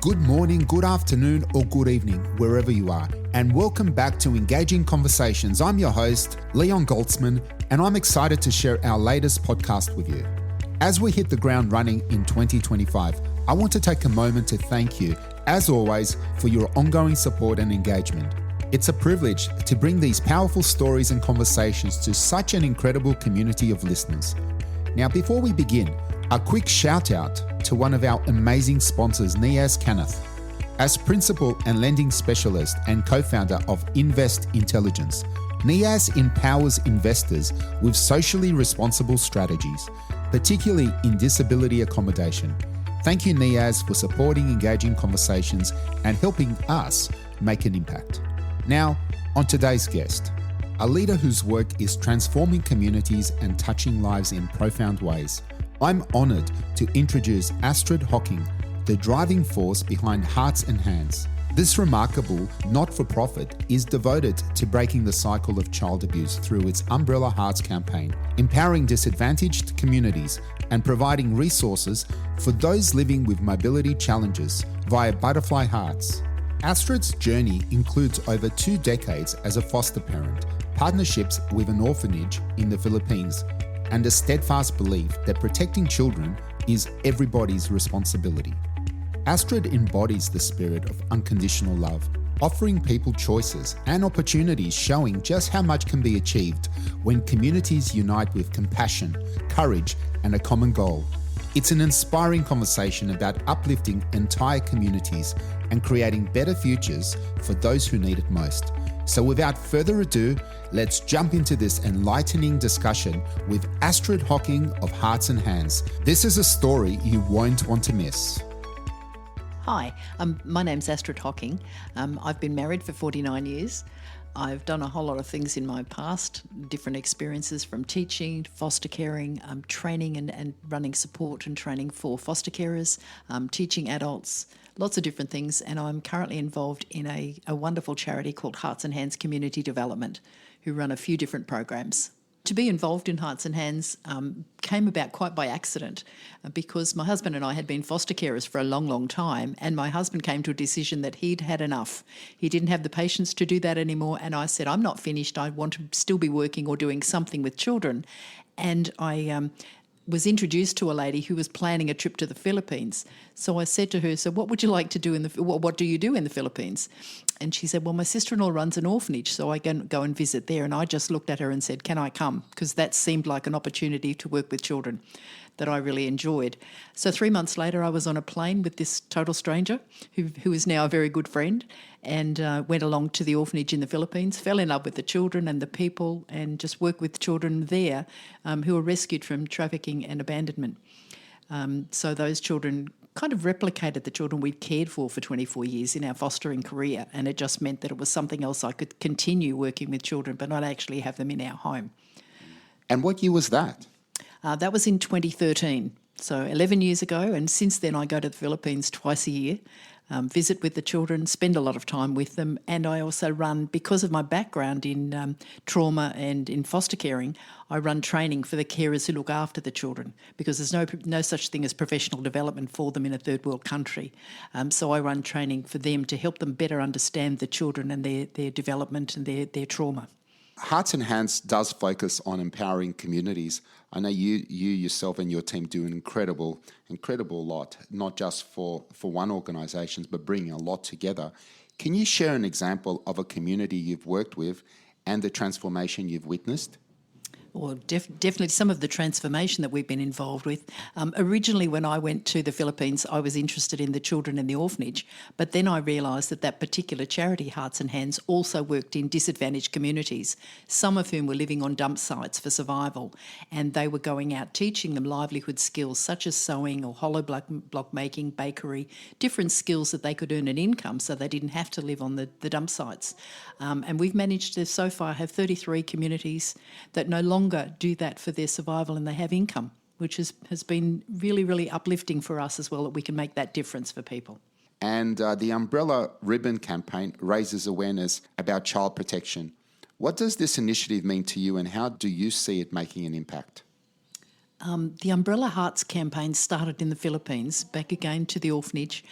Good morning, good afternoon, or good evening, wherever you are, and welcome back to Engaging Conversations. I'm your host, Leon Goltzman, and I'm excited to share our latest podcast with you. As we hit the ground running in 2025, I want to take a moment to thank you, as always, for your ongoing support and engagement. It's a privilege to bring these powerful stories and conversations to such an incredible community of listeners. Now, before we begin, a quick shout out to one of our amazing sponsors, Niaz Kanath. As principal and lending specialist and co-founder of Invest Intelligence, Niaz empowers investors with socially responsible strategies, particularly in disability accommodation. Thank you, Niaz, for supporting Engaging Conversations and helping us make an impact. Now, on today's guest, a leader whose work is transforming communities and touching lives in profound ways. I'm honored to introduce Astrid Hocking, the driving force behind Hearts and Hands. This remarkable not-for-profit is devoted to breaking the cycle of child abuse through its Umbrella Hearts campaign, empowering disadvantaged communities and providing resources for those living with mobility challenges via Butterfly Hearts. Astrid's journey includes over 2 decades as a foster parent, partnerships with an orphanage in the Philippines, and a steadfast belief that protecting children is everybody's responsibility. Astrid embodies the spirit of unconditional love, offering people choices and opportunities, showing just how much can be achieved when communities unite with compassion, courage, and a common goal. It's an inspiring conversation about uplifting entire communities and creating better futures for those who need it most. So without further ado, let's jump into this enlightening discussion with Astrid Hocking of Hearts and Hands. This is a story you won't want to miss. Hi, my name's Astrid Hocking. I've been married for 49 years. I've done a whole lot of things in my past, different experiences from teaching, foster caring, training and running support and training for foster carers, teaching adults, lots of different things. And I'm currently involved in a wonderful charity called Hearts and Hands Community Development, who run a few different programs. To be involved in Hearts and Hands came about quite by accident because my husband and I had been foster carers for a long, long time, and my husband came to a decision that he'd had enough. He didn't have the patience to do that anymore, and I said, I'm not finished. I want to still be working or doing something with children. And I was introduced to a lady who was planning a trip to the Philippines. So I said to her, so what would you like to do what do you do in the Philippines? And she said, well, my sister-in-law runs an orphanage, so I can go and visit there. And I just looked at her and said, can I come? Because that seemed like an opportunity to work with children that I really enjoyed. So 3 months later, I was on a plane with this total stranger who is now a very good friend, and went along to the orphanage in the Philippines, fell in love with the children and the people, and just worked with children there who were rescued from trafficking and abandonment. So those children kind of replicated the children we'd cared for 24 years in our fostering career, and it just meant that it was something else I could continue working with children but not actually have them in our home. And what year was that? That was in 2013, so 11 years ago, and since then I go to the Philippines twice a year, visit with the children, spend a lot of time with them, and I also run, because of my background in trauma and in foster caring, I run training for the carers who look after the children, because there's no such thing as professional development for them in a third world country. So I run training for them to help them better understand the children and their development and their trauma. Hearts and Hands does focus on empowering communities. I know you yourself and your team do an incredible lot, not just for one organisation, but bringing a lot together. Can you share an example of a community you've worked with and the transformation you've witnessed? Or definitely some of the transformation that we've been involved with. Originally, when I went to the Philippines, I was interested in the children in the orphanage, but then I realised that particular charity, Hearts and Hands, also worked in disadvantaged communities, some of whom were living on dump sites for survival, and they were going out teaching them livelihood skills such as sewing or hollow block making, bakery, different skills that they could earn an income so they didn't have to live on the dump sites. And we've managed to so far have 33 communities that no longer do that for their survival, and they have income, which has been really, really uplifting for us as well, that we can make that difference for people. And the Umbrella Ribbon campaign raises awareness about child protection. What does this initiative mean to you, and how do you see it making an impact? The Umbrella Hearts campaign started in the Philippines, back again to the orphanage,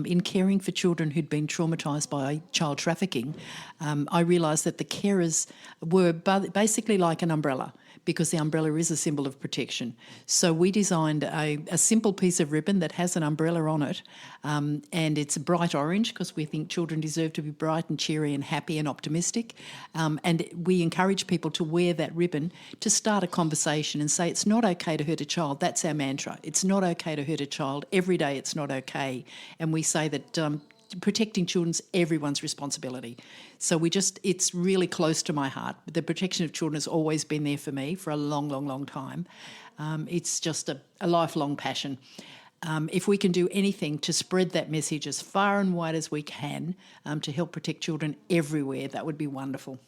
in caring for children who'd been traumatised by child trafficking. I realised that the carers were basically like an umbrella, because the umbrella is a symbol of protection. So we designed a simple piece of ribbon that has an umbrella on it, and it's bright orange because we think children deserve to be bright and cheery and happy and optimistic. And we encourage people to wear that ribbon to start a conversation and say it's not okay to hurt a child. That's our mantra. It's not okay to hurt a child. Every day it's not okay. And we say that protecting children's everyone's responsibility. So it's really close to my heart. The protection of children has always been there for me for a long, long, long time. It's just a lifelong passion. If we can do anything to spread that message as far and wide as we can to help protect children everywhere, that would be wonderful.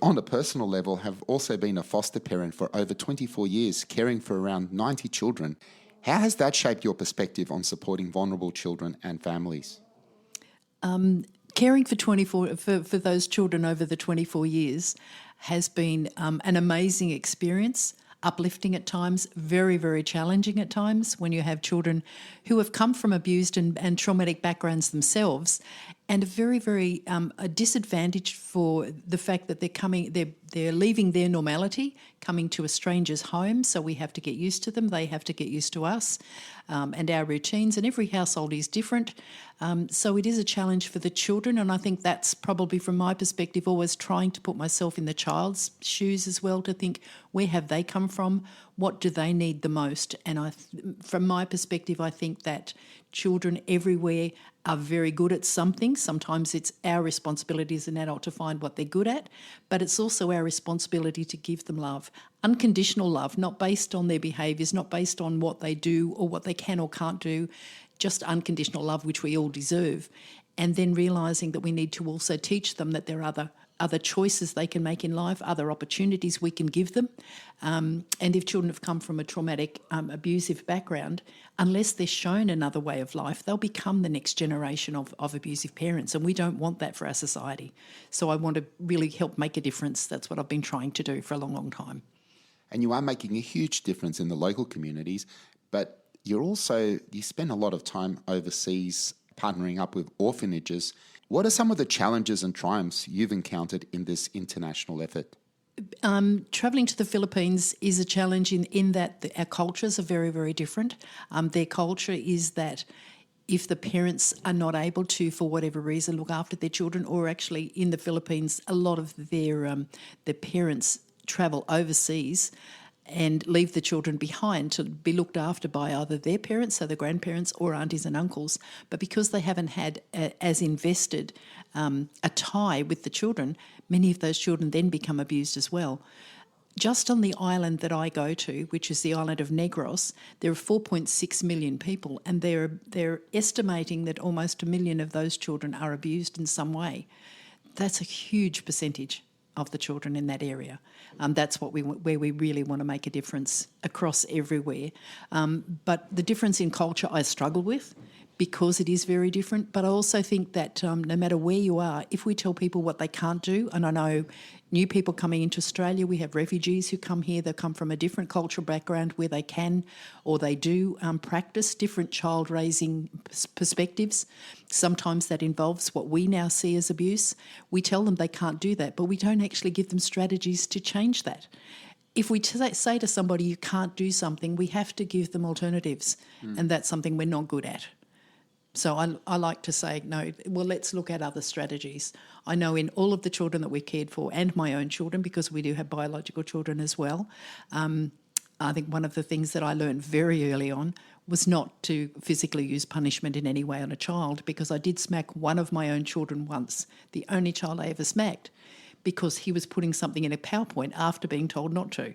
On a personal level, have also been a foster parent for over 24 years, caring for around 90 children. How has that shaped your perspective on supporting vulnerable children and families? Caring for those children over the 24 years has been an amazing experience, uplifting at times, very, very challenging at times when you have children who have come from abused and traumatic backgrounds themselves and are very, very disadvantaged for the fact that they're leaving their normality, coming to a stranger's home, so we have to get used to them, they have to get used to us and our routines, and every household is different. So it is a challenge for the children, and I think that's probably, from my perspective, always trying to put myself in the child's shoes as well, to think, where have they come from? What do they need the most? And from my perspective, I think that children everywhere are very good at something. Sometimes it's our responsibility as an adult to find what they're good at, but it's also our responsibility to give them love. Unconditional love, not based on their behaviours, not based on what they do or what they can or can't do, just unconditional love, which we all deserve. And then realising that we need to also teach them that there are other choices they can make in life, other opportunities we can give them. And if children have come from a traumatic, abusive background, unless they're shown another way of life, they'll become the next generation of abusive parents, and we don't want that for our society. So I want to really help make a difference. That's what I've been trying to do for a long, long time. And you are making a huge difference in the local communities, but you spend a lot of time overseas partnering up with orphanages. What are some of the challenges and triumphs you've encountered in this international effort? Travelling to the Philippines is a challenge in that our cultures are very, very different. Their culture is that if the parents are not able to, for whatever reason, look after their children, or actually in the Philippines, a lot of their parents travel overseas and leave the children behind to be looked after by either their parents, so the grandparents, or aunties and uncles. But because they haven't had as invested a tie with the children, many of those children then become abused as well. Just on the island that I go to, which is the island of Negros, there are 4.6 million people, and they're estimating that almost 1 million of those children are abused in some way. That's a huge percentage of the children in that area. That's where we really want to make a difference across everywhere. But the difference in culture I struggle with, because it is very different. But I also think that no matter where you are, if we tell people what they can't do, and I know new people coming into Australia, we have refugees who come here, they come from a different cultural background where they can or they do practice different child raising perspectives. Sometimes that involves what we now see as abuse. We tell them they can't do that, but we don't actually give them strategies to change that. If we say to somebody you can't do something, we have to give them alternatives, and that's something we're not good at. So I like to say, no, well, let's look at other strategies. I know in all of the children that we've cared for, and my own children, because we do have biological children as well, I think one of the things that I learned very early on was not to physically use punishment in any way on a child, because I did smack one of my own children once, the only child I ever smacked, because he was putting something in a PowerPoint after being told not to,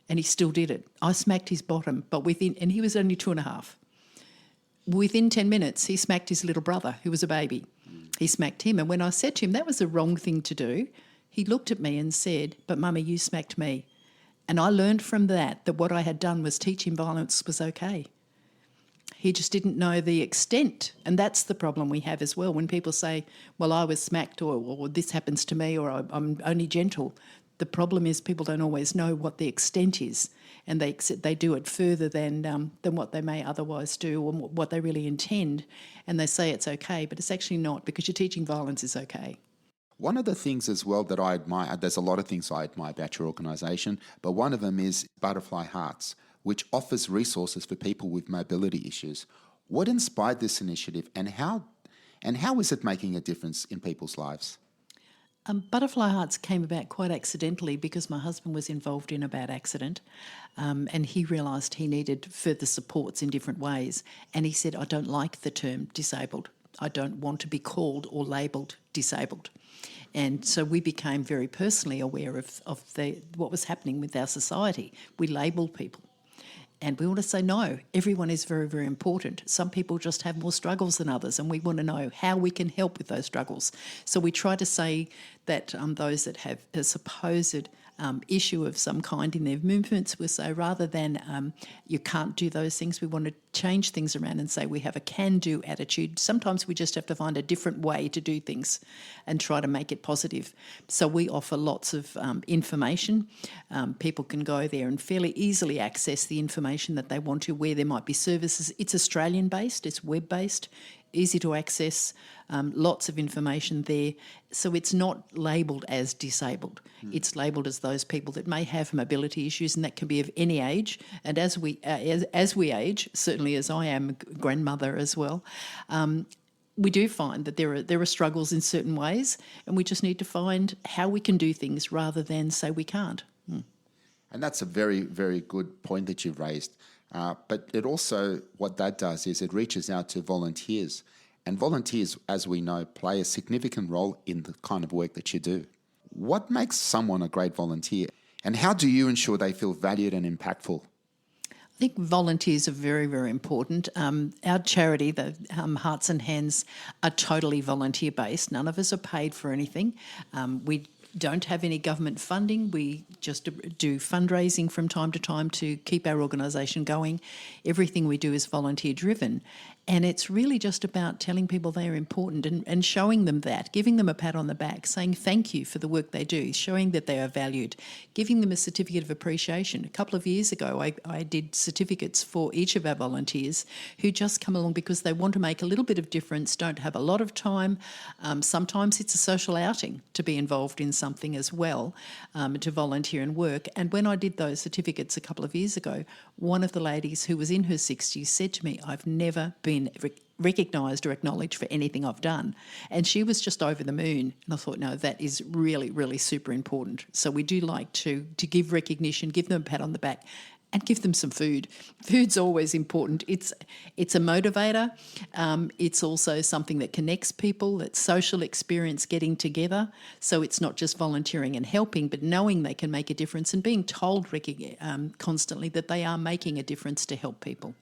and he still did it. I smacked his bottom, and he was only 2.5. Within 10 minutes, he smacked his little brother, who was a baby. He smacked him. And when I said to him that was the wrong thing to do, he looked at me and said, "But Mummy, you smacked me." And I learned from that what I had done was teach him violence was okay. He just didn't know the extent. And that's the problem we have as well. When people say, well, I was smacked, or this happens to me, or I'm only gentle, The problem is people don't always know what the extent is, and they do it further than what they may otherwise do or what they really intend, and they say it's okay, but it's actually not, because you're teaching violence is okay. One of the things as well that I admire, there's a lot of things I admire about your organisation, but one of them is Butterfly Hearts, which offers resources for people with mobility issues. What inspired this initiative, and how is it making a difference in people's lives? Butterfly Hearts came about quite accidentally because my husband was involved in a bad accident, and he realised he needed further supports in different ways. And he said, I don't like the term disabled. I don't want to be called or labelled disabled. And so we became very personally aware of what was happening with our society. We labelled people. And we want to say, no, everyone is very, very important. Some people just have more struggles than others, and we want to know how we can help with those struggles. So we try to say that those that have a supposed issue of some kind in their movements, we say rather than you can't do those things, we want to change things around and say we have a can-do attitude. Sometimes we just have to find a different way to do things and try to make it positive. So we offer lots of information. People can go there and fairly easily access the information that they want to, where there might be services. It's Australian-based, it's web-based, easy to access, lots of information there. So it's not labelled as disabled. It's labelled as those people that may have mobility issues, and that can be of any age. And as we age, certainly as I am a grandmother as well, we do find that there are struggles in certain ways, and we just need to find how we can do things rather than say we can't. And that's a very, very good point that you've raised. But it also, what that does is it reaches out to volunteers. And volunteers, as we know, play a significant role in the kind of work that you do. What makes someone a great volunteer? And how do you ensure they feel valued and impactful? I think volunteers are very, very important. Our charity, the Hearts and Hands, are totally volunteer-based. None of us are paid for anything. We don't have any government funding. We just do fundraising from time to time to keep our organisation going. Everything we do is volunteer-driven. And it's really just about telling people they are important and showing them that, giving them a pat on the back, saying thank you for the work they do, showing that they are valued, giving them a certificate of appreciation. A couple of years ago, I did certificates for each of our volunteers who just come along because they want to make a little bit of difference, don't have a lot of time. Sometimes it's a social outing to be involved in something as well, to volunteer and work. And when I did those certificates a couple of years ago, one of the ladies who was in her 60s said to me, I've never been recognised or acknowledged for anything I've done. And she was just over the moon. And I thought, no, that is really, really super important. So we do like to give recognition, give them a pat on the back, and give them some food. Food's always important. It's a motivator. It's also something that connects people, that social experience, getting together. So it's not just volunteering and helping, but knowing they can make a difference and being told constantly that they are making a difference to help people.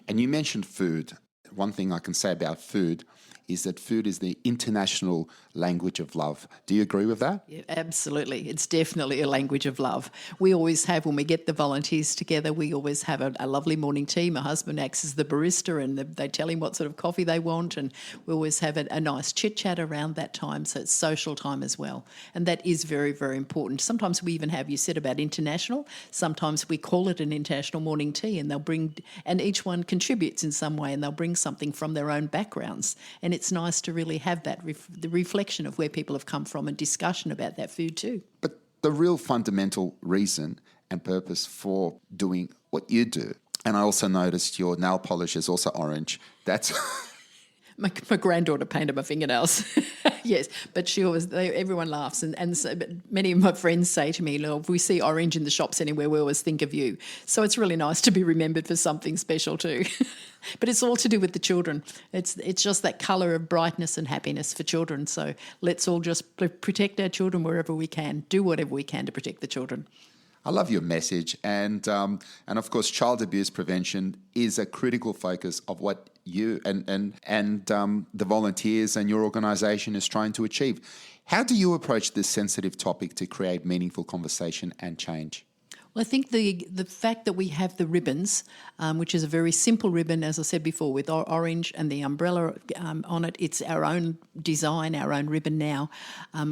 And you mentioned food. One thing I can say about food is that food is the international language of love. Do you agree with that? Yeah, absolutely. It's definitely a language of love. We always have, when we get the volunteers together, we always have a lovely morning tea. My husband acts as the barista and they tell him what sort of coffee they want, and we always have a nice chit-chat around that time, so it's social time as well. And that is very, very important. Sometimes we even have, you said about international, sometimes we call it an international morning tea, and and each one contributes in some way, and they'll bring something from their own backgrounds. And it's nice to really have that the reflection of where people have come from and discussion about that food too. But the real fundamental reason and purpose for doing what you do, and I also noticed your nail polish is also orange. That's My granddaughter painted my fingernails. Yes, but everyone laughs. And so, but many of my friends say to me, look, if we see orange in the shops anywhere, we always think of you. So it's really nice to be remembered for something special too. But it's all to do with the children. It's just that colour of brightness and happiness for children. So let's all just protect our children wherever we can, do whatever we can to protect the children. I love your message, and of course, child abuse prevention is a critical focus of what you and the volunteers and your organisation is trying to achieve. How do you approach this sensitive topic to create meaningful conversation and change? Well, I think the fact that we have the ribbons, which is a very simple ribbon, as I said before, with orange and the umbrella on it, it's our own design, our own ribbon now.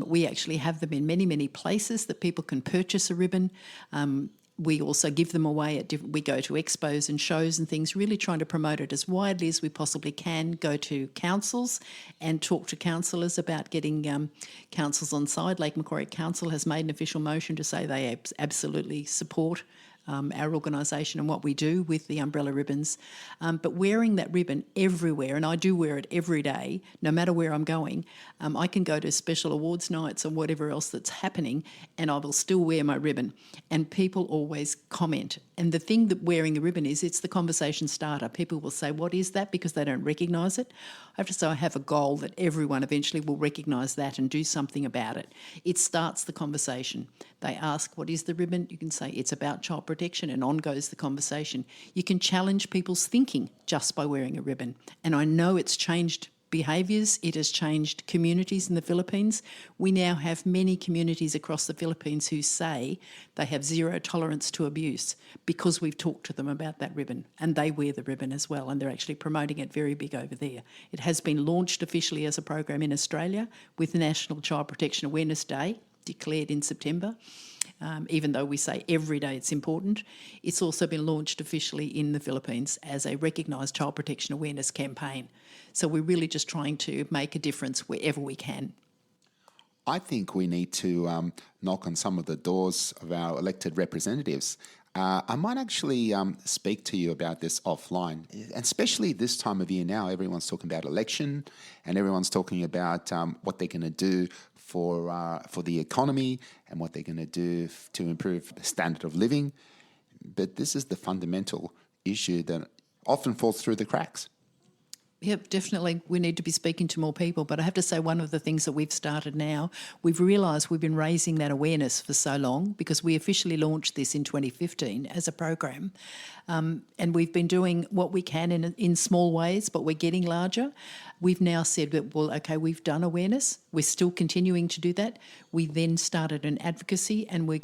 We actually have them in many, many places that people can purchase a ribbon. We also give them away we go to expos and shows and things, really trying to promote it as widely as we possibly can, go to councils and talk to councillors about getting councils on side. Lake Macquarie Council has made an official motion to say they absolutely support our organisation and what we do with the umbrella ribbons. But wearing that ribbon everywhere, and I do wear it every day, no matter where I'm going, I can go to special awards nights or whatever else that's happening and I will still wear my ribbon. And people always comment. And the thing that wearing the ribbon is, it's the conversation starter. People will say, what is that? Because they don't recognise it. I have to say I have a goal that everyone eventually will recognise that and do something about it. It starts the conversation. They ask, what is the ribbon? You can say, it's about child protection, and on goes the conversation. You can challenge people's thinking just by wearing a ribbon. And I know it's changed behaviours, it has changed communities in the Philippines. We now have many communities across the Philippines who say they have zero tolerance to abuse because we've talked to them about that ribbon, and they wear the ribbon as well, and they're actually promoting it very big over there. It has been launched officially as a program in Australia with National Child Protection Awareness Day, declared in September. Even though we say every day it's important, it's also been launched officially in the Philippines as a recognised child protection awareness campaign. So we're really just trying to make a difference wherever we can. I think we need to knock on some of the doors of our elected representatives. I might actually speak to you about this offline, and especially this time of year now. Everyone's talking about election, and everyone's talking about what they're going to do for the economy and what they're going to do to improve the standard of living. But this is the fundamental issue that often falls through the cracks. Yep, definitely. We need to be speaking to more people. But I have to say, one of the things that we've started now, we've realised we've been raising that awareness for so long because we officially launched this in 2015 as a program. And we've been doing what we can in small ways, but we're getting larger. We've now said that, well, okay, we've done awareness. We're still continuing to do that. We then started an advocacy, and we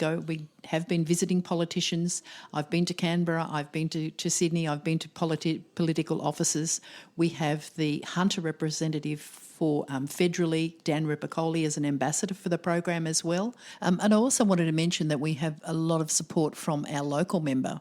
have been visiting politicians. I've been to Canberra, I've been to Sydney, I've been to political offices. We have the Hunter representative for federally, Dan Ripicoli, as an ambassador for the program as well. And I also wanted to mention that we have a lot of support from our local member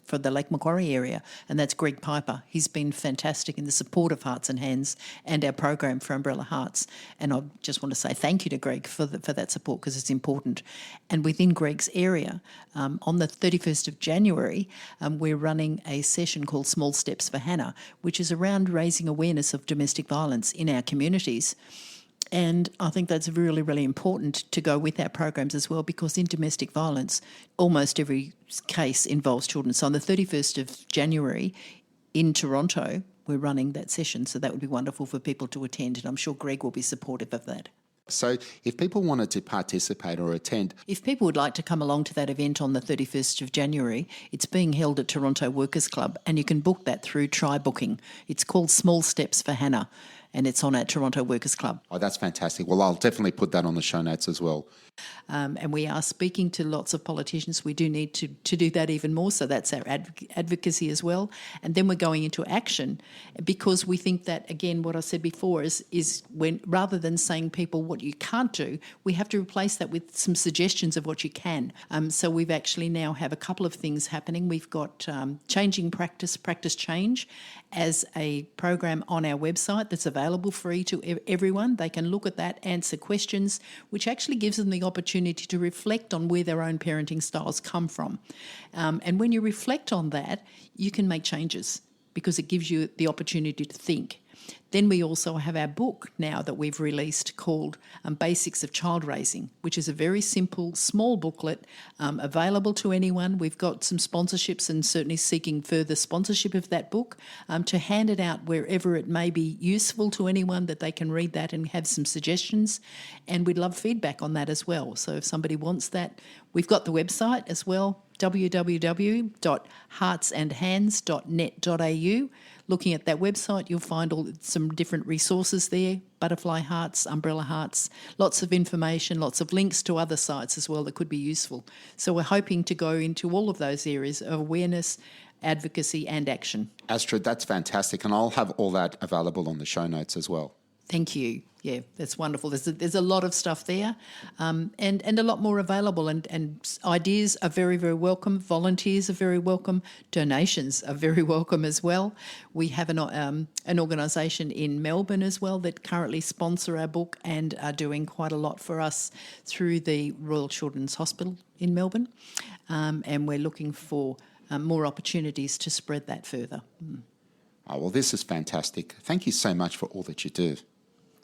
for the Lake Macquarie area, and that's Greg Piper. He's been fantastic in the support of Hearts and Hands and our program for Umbrella Hearts. And I just want to say thank you to Greg for that support because it's important. And within Greg's area, on the 31st of January, we're running a session called Small Steps for Hannah, which is around raising awareness of domestic violence in our communities. And I think that's really, really important to go with our programs as well, because in domestic violence, almost every case involves children. So on the 31st of January in Toronto, we're running that session. So that would be wonderful for people to attend. And I'm sure Greg will be supportive of that. So if people wanted to participate or attend... If people would like to come along to that event on the 31st of January, it's being held at Toronto Workers Club, and you can book that through TryBooking. It's called Small Steps for Hannah, and it's on at Toronto Workers Club. Oh, that's fantastic. Well, I'll definitely put that on the show notes as well. And we are speaking to lots of politicians. We do need to do that even more, so that's our advocacy as well. And then we're going into action because we think that, again, what I said before is when rather than saying people what you can't do, we have to replace that with some suggestions of what you can. So we've actually now have a couple of things happening. We've got Changing Practice Change as a program on our website that's available free to everyone. They can look at that, answer questions, which actually gives them the opportunity to reflect on where their own parenting styles come from. And when you reflect on that, you can make changes because it gives you the opportunity to think. Then we also have our book now that we've released called Basics of Child Raising, which is a very simple, small booklet available to anyone. We've got some sponsorships and certainly seeking further sponsorship of that book to hand it out wherever it may be useful to anyone, that they can read that and have some suggestions. And we'd love feedback on that as well. So if somebody wants that, we've got the website as well, www.heartsandhands.net.au. looking at that website, you'll find some different resources there, butterfly hearts, umbrella hearts, lots of information, lots of links to other sites as well that could be useful. So we're hoping to go into all of those areas of awareness, advocacy and action. Astrid, that's fantastic. And I'll have all that available on the show notes as well. Thank you. Yeah, that's wonderful. There's a lot of stuff there, and a lot more available. And ideas are very, very welcome. Volunteers are very welcome. Donations are very welcome as well. We have an organisation in Melbourne as well that currently sponsor our book and are doing quite a lot for us through the Royal Children's Hospital in Melbourne, and we're looking for more opportunities to spread that further. Oh, well, this is fantastic. Thank you so much for all that you do.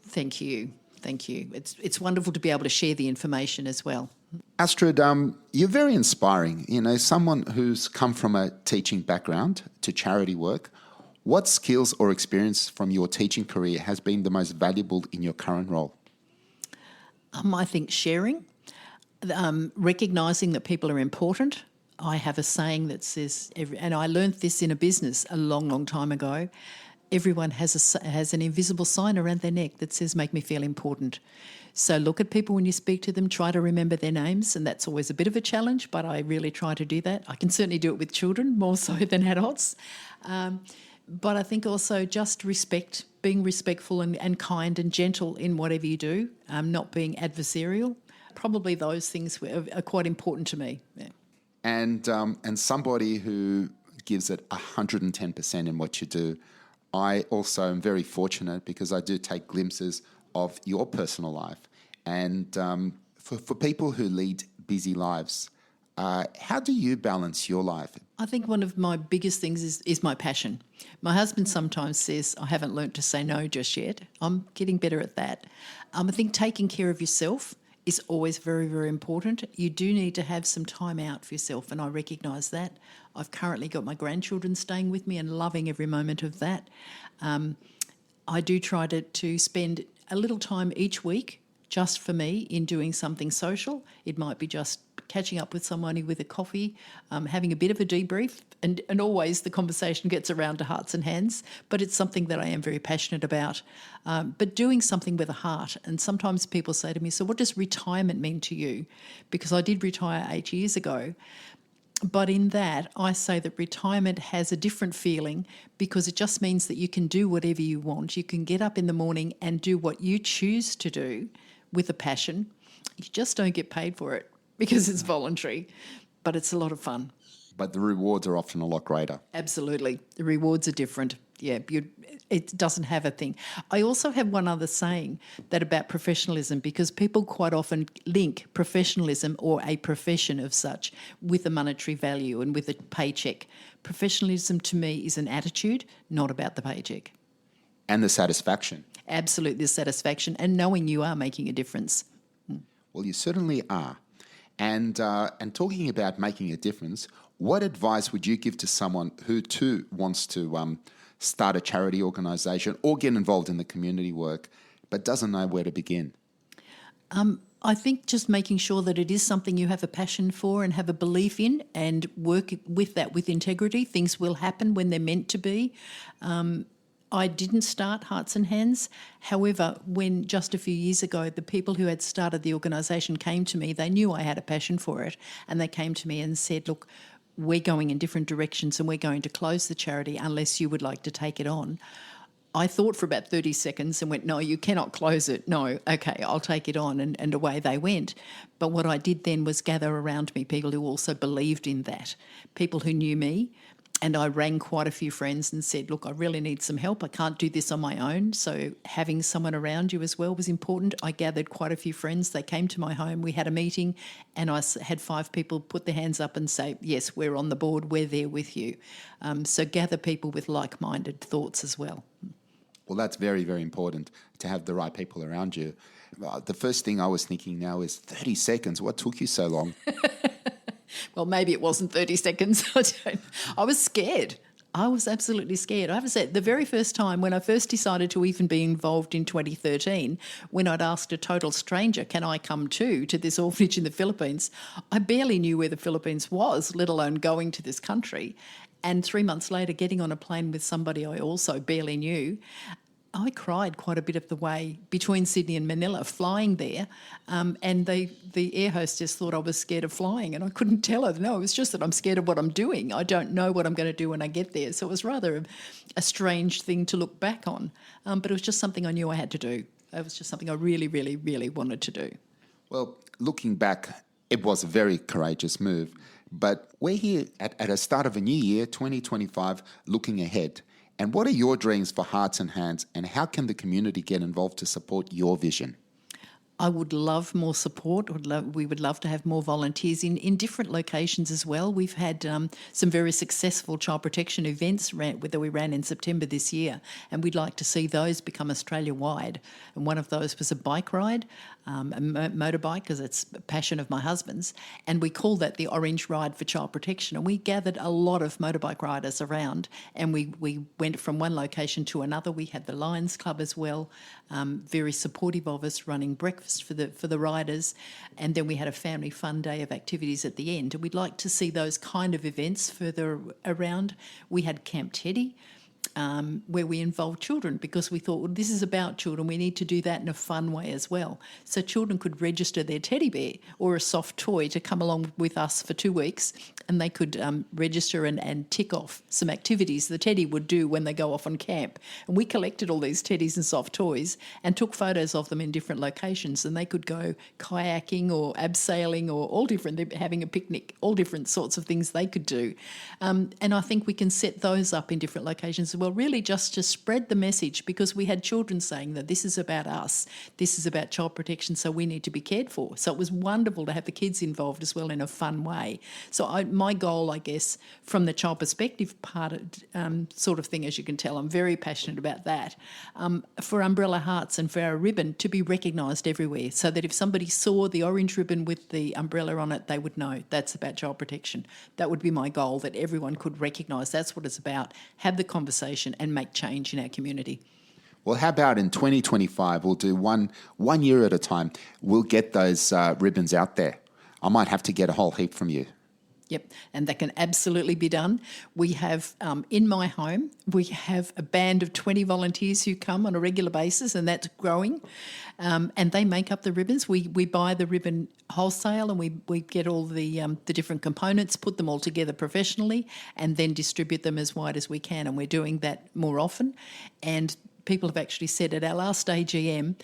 Thank you. Thank you. It's wonderful to be able to share the information as well. Astrid, you're very inspiring. You know, someone who's come from a teaching background to charity work. What skills or experience from your teaching career has been the most valuable in your current role? I think sharing, recognising that people are important. I have a saying that says, and I learned this in a business a long, long time ago, everyone has an invisible sign around their neck that says, make me feel important. So look at people when you speak to them, try to remember their names, and that's always a bit of a challenge, but I really try to do that. I can certainly do it with children more so than adults. But I think also just respect, being respectful and kind and gentle in whatever you do, not being adversarial. Probably those things are quite important to me. Yeah. And somebody who gives it 110% in what you do. I also am very fortunate because I do take glimpses of your personal life. And for people who lead busy lives, how do you balance your life? I think one of my biggest things is my passion. My husband sometimes says, I haven't learnt to say no just yet. I'm getting better at that. I think taking care of yourself is always very, very important. You do need to have some time out for yourself, and I recognise that. I've currently got my grandchildren staying with me and loving every moment of that. I do try to spend a little time each week just for me in doing something social. It might be just catching up with someone with a coffee, having a bit of a debrief, and always the conversation gets around to hearts and hands, but it's something that I am very passionate about. But doing something with a heart, and sometimes people say to me, so what does retirement mean to you? Because I did retire 8 years ago. But in that, I say that retirement has a different feeling because it just means that you can do whatever you want. You can get up in the morning and do what you choose to do with a passion. You just don't get paid for it because it's voluntary, but it's a lot of fun. But the rewards are often a lot greater. Absolutely. The rewards are different. Yeah, it doesn't have a thing. I also have one other saying that about professionalism, because people quite often link professionalism or a profession of such with a monetary value and with a paycheck. Professionalism to me is an attitude, not about the paycheck. And the satisfaction. Absolutely, the satisfaction and knowing you are making a difference. Well, you certainly are. And talking about making a difference, what advice would you give to someone who too wants to start a charity organisation or get involved in the community work but doesn't know where to begin? I think just making sure that it is something you have a passion for and have a belief in and work with that with integrity. Things will happen when they're meant to be. I didn't start Hearts and Hands. However, when just a few years ago, the people who had started the organisation came to me, they knew I had a passion for it, and they came to me and said, look, we're going in different directions and we're going to close the charity unless you would like to take it on. I thought for about 30 seconds and went, no, you cannot close it. No, okay, I'll take it on, and away they went. But what I did then was gather around me people who also believed in that, people who knew me. And I rang quite a few friends and said, look, I really need some help. I can't do this on my own. So having someone around you as well was important. I gathered quite a few friends. They came to my home. We had a meeting and I had 5 people put their hands up and say, yes, we're on the board. We're there with you. So gather people with like-minded thoughts as well. Well, that's very, very important to have the right people around you. The first thing I was thinking now is 30 seconds. What took you so long? Well, maybe it wasn't 30 seconds. I was scared. I was absolutely scared. I have to say, the very first time when I first decided to even be involved in 2013, when I'd asked a total stranger, can I come to this orphanage in the Philippines, I barely knew where the Philippines was, let alone going to this country. And 3 months later, getting on a plane with somebody I also barely knew, I cried quite a bit of the way between Sydney and Manila, flying there, and the air hostess thought I was scared of flying, and I couldn't tell her. No, it was just that I'm scared of what I'm doing. I don't know what I'm going to do when I get there. So it was rather a strange thing to look back on, but it was just something I knew I had to do. It was just something I really, really, really wanted to do. Well, looking back, it was a very courageous move, but we're here at a start of a new year, 2025, looking ahead. And what are your dreams for Hearts and Hands, and how can the community get involved to support your vision? I would love more support. We would love to have more volunteers in different locations as well. We've had some very successful child protection events that we ran in September this year, and we'd like to see those become Australia-wide. And one of those was a bike ride, a motorbike, because it's a passion of my husband's, and we call that the Orange Ride for Child Protection. And we gathered a lot of motorbike riders around, and we went from one location to another. We had the Lions Club as well, very supportive of us, running breakfast for the riders, and then we had a family fun day of activities at the end. And we'd like to see those kind of events further around. We had Camp Teddy, where we involved children, because we thought, well, this is about children. We need to do that in a fun way as well. So children could register their teddy bear or a soft toy to come along with us for 2 weeks, and they could register and tick off some activities the teddy would do when they go off on camp. And we collected all these teddies and soft toys and took photos of them in different locations, and they could go kayaking or abseiling or all different, having a picnic, all different sorts of things they could do. And I think we can set those up in different locations as well, really just to spread the message, because we had children saying that this is about us, this is about child protection, so we need to be cared for. So it was wonderful to have the kids involved as well in a fun way. So my goal, I guess, from the child perspective part sort of thing, as you can tell, I'm very passionate about that, for Umbrella Hearts and for our ribbon to be recognised everywhere, so that if somebody saw the orange ribbon with the umbrella on it, they would know that's about child protection. That would be my goal, that everyone could recognise that's what it's about, have the conversation and make change in our community. Well, how about in 2025, we'll do one year at a time. We'll get those ribbons out there. I might have to get a whole heap from you. Yep, and that can absolutely be done. We have, in my home, we have a band of 20 volunteers who come on a regular basis, and that's growing. And they make up the ribbons. We buy the ribbon wholesale, and we get all the different components, put them all together professionally, and then distribute them as wide as we can. And we're doing that more often. And people have actually said at our last AGM,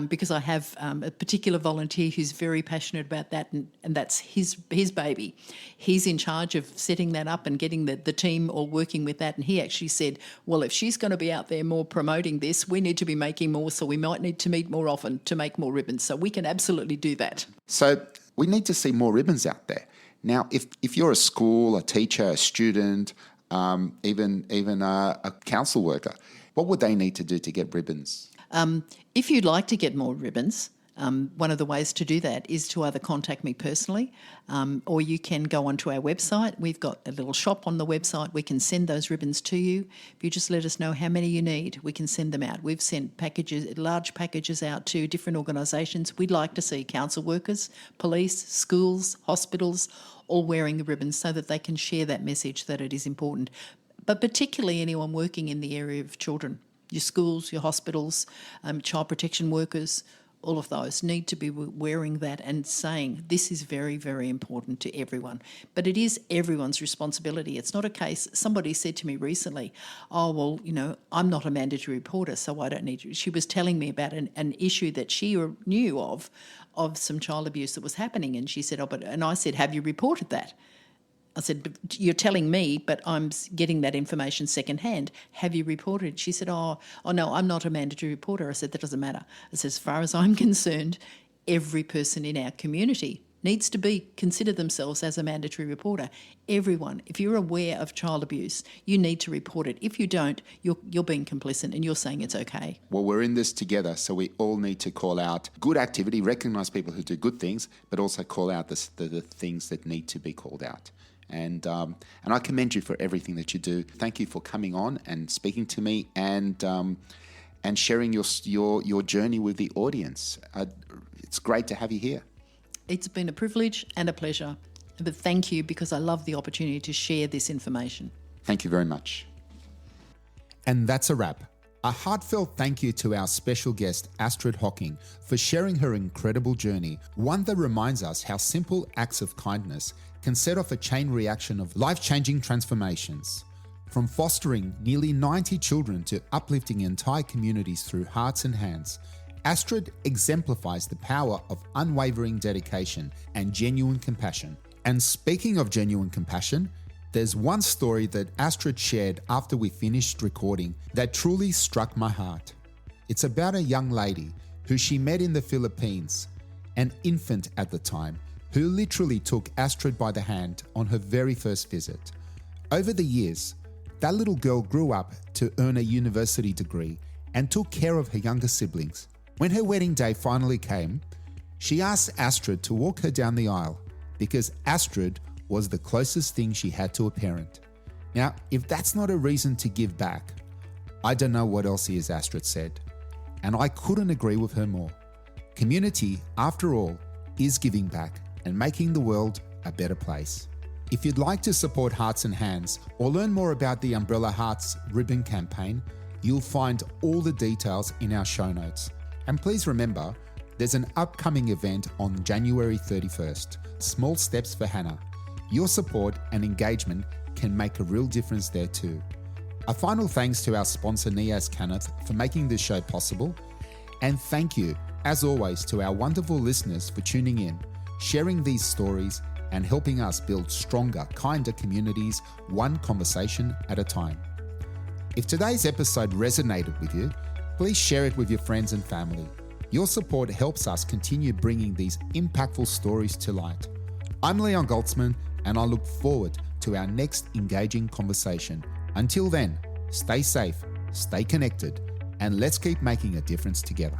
because I have a particular volunteer who's very passionate about that, and that's his baby. He's in charge of setting that up and getting the team all working with that. And he actually said, well, if she's going to be out there more promoting this, we need to be making more, so we might need to meet more often to make more ribbons. So we can absolutely do that. So we need to see more ribbons out there. Now, if you're a school, a teacher, a student, even a council worker, what would they need to do to get ribbons? If you'd like to get more ribbons, one of the ways to do that is to either contact me personally, or you can go onto our website. We've got a little shop on the website. We can send those ribbons to you. If you just let us know how many you need, we can send them out. We've sent large packages out to different organisations. We'd like to see council workers, police, schools, hospitals, all wearing the ribbons so that they can share that message that it is important. But particularly anyone working in the area of children, your schools, your hospitals, child protection workers, all of those need to be wearing that and saying this is very, very important to everyone. But it is everyone's responsibility. It's not a case, somebody said to me recently, oh, well, I'm not a mandatory reporter, so I don't need to. She was telling me about an issue that she knew of some child abuse that was happening. And she said, and I said, have you reported that? I said, you're telling me, but I'm getting that information secondhand. Have you reported? She said, oh no, I'm not a mandatory reporter. I said, that doesn't matter. I said, as far as I'm concerned, every person in our community needs to consider themselves as a mandatory reporter. Everyone, if you're aware of child abuse, you need to report it. If you don't, you're being complicit and you're saying it's okay. Well, we're in this together, so we all need to call out good activity, recognise people who do good things, but also call out the things that need to be called out. And I commend you for everything that you do. Thank you for coming on and speaking to me and sharing your journey with the audience. It's great to have you here. It's been a privilege and a pleasure. But thank you, because I love the opportunity to share this information. Thank you very much. And that's a wrap. A heartfelt thank you to our special guest, Astrid Hocking, for sharing her incredible journey, one that reminds us how simple acts of kindness can set off a chain reaction of life-changing transformations. From fostering nearly 90 children to uplifting entire communities through Hearts and Hands, Astrid exemplifies the power of unwavering dedication and genuine compassion. And speaking of genuine compassion, there's one story that Astrid shared after we finished recording that truly struck my heart. It's about a young lady who she met in the Philippines, an infant at the time, who literally took Astrid by the hand on her very first visit. Over the years, that little girl grew up to earn a university degree and took care of her younger siblings. When her wedding day finally came, she asked Astrid to walk her down the aisle because Astrid was the closest thing she had to a parent. Now, if that's not a reason to give back, I don't know what else is, Astrid said. And I couldn't agree with her more. Community, after all, is giving back and making the world a better place. If you'd like to support Hearts and Hands or learn more about the Umbrella Hearts Ribbon campaign, you'll find all the details in our show notes. And please remember, there's an upcoming event on January 31st, Small Steps for Hannah. Your support and engagement can make a real difference there too. A final thanks to our sponsor Niaz Kenneth for making this show possible. And thank you, as always, to our wonderful listeners for tuning in, sharing these stories, and helping us build stronger, kinder communities, one conversation at a time. If today's episode resonated with you, please share it with your friends and family. Your support helps us continue bringing these impactful stories to light. I'm Leon Goltzman, and I look forward to our next engaging conversation. Until then, stay safe, stay connected, and let's keep making a difference together.